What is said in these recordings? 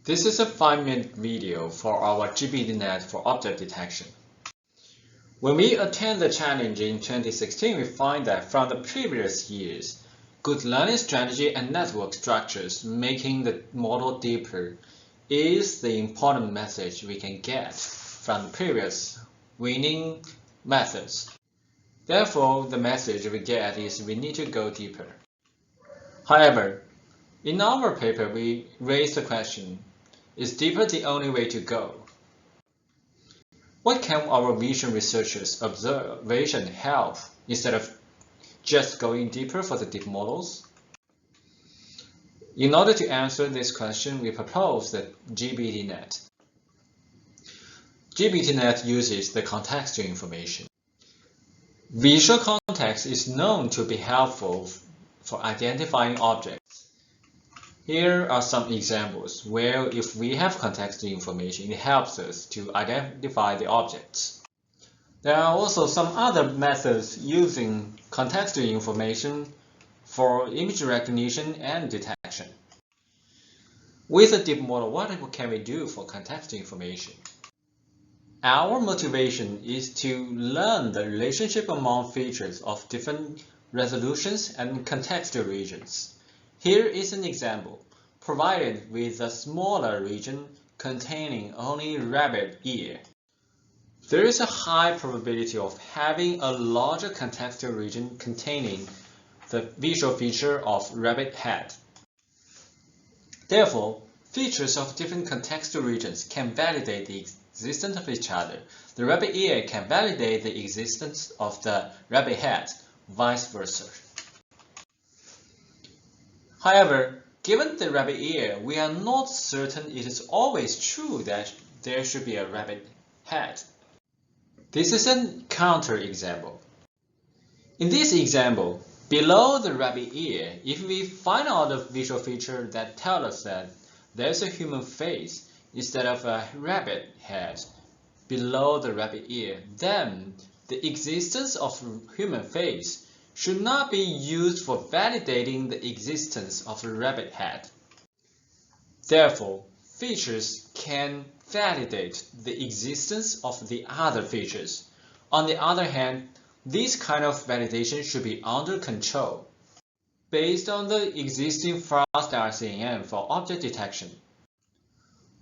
This is a 5-minute video for our GBD-Net for object detection. When we attend the challenge in 2016, we find that from the previous years, good learning strategy and network structures making the model deeper is the important message we can get from the previous winning methods. Therefore, the message we get is we need to go deeper. However, in our paper, we raised the question, is deeper the only way to go? What can our vision researchers' observation help instead of just going deeper for the deep models? In order to answer this question, we propose the GBD-Net. GBD-Net uses the contextual information. Visual context is known to be helpful for identifying objects. Here are some examples where if we have contextual information, it helps us to identify the objects. There are also some other methods using contextual information for image recognition and detection. With a deep model, what can we do for contextual information? Our motivation is to learn the relationship among features of different resolutions and contextual regions. Here is an example, provided with a smaller region containing only rabbit ear. There is a high probability of having a larger contextual region containing the visual feature of rabbit head. Therefore, features of different contextual regions can validate the existence of each other. The rabbit ear can validate the existence of the rabbit head, vice versa. However, given the rabbit ear, we are not certain it is always true that there should be a rabbit head. This is a counterexample. In this example, below the rabbit ear, if we find out a visual feature that tells us that there's a human face instead of a rabbit head below the rabbit ear, then the existence of human face should not be used for validating the existence of a rabbit head. Therefore, features can validate the existence of the other features. On the other hand, this kind of validation should be under control, based on the existing fast RCN for object detection.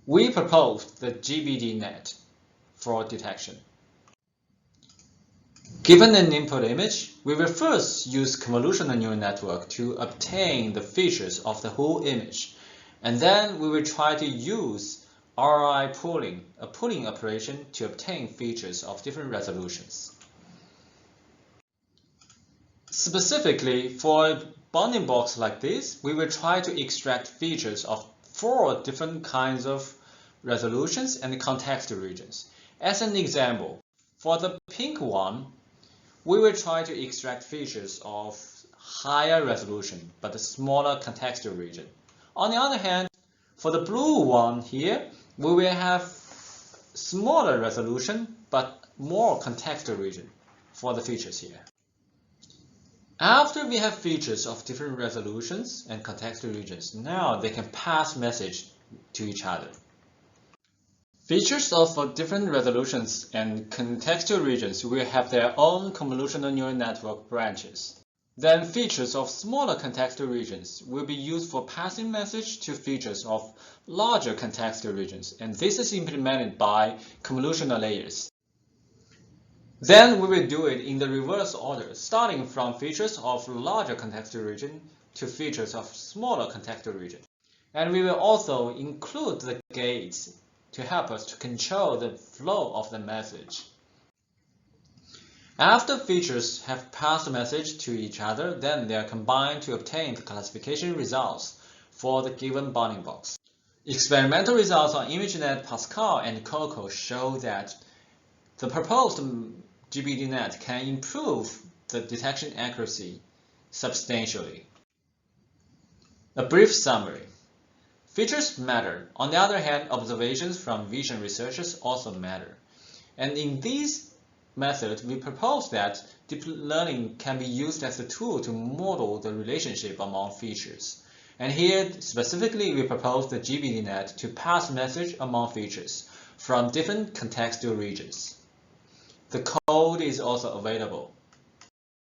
We proposed the GBD-Net for detection. Given an input image, we will first use convolutional neural network to obtain the features of the whole image, and then we will try to use RI pooling, a pooling operation, to obtain features of different resolutions. Specifically, for a bounding box like this, we will try to extract features of 4 different kinds of resolutions and contextual regions. As an example, for the pink one, we will try to extract features of higher resolution but a smaller contextual region. On the other hand, for the blue one here, we will have smaller resolution but more contextual region for the features here. After we have features of different resolutions and contextual regions, now they can pass message to each other. Features of different resolutions and contextual regions will have their own convolutional neural network branches. Then features of smaller contextual regions will be used for passing message to features of larger contextual regions, and this is implemented by convolutional layers. Then we will do it in the reverse order, starting from features of larger contextual region to features of smaller contextual region. And we will also include the gates to help us to control the flow of the message. After features have passed the message to each other, then they are combined to obtain the classification results for the given bounding box. Experimental results on ImageNet, Pascal, and Coco show that the proposed GBD-Net can improve the detection accuracy substantially. A brief summary. Features matter. On the other hand, observations from vision researchers also matter. And in this method, we propose that deep learning can be used as a tool to model the relationship among features. And here, specifically, we propose the GBD-Net to pass message among features from different contextual regions. The code is also available.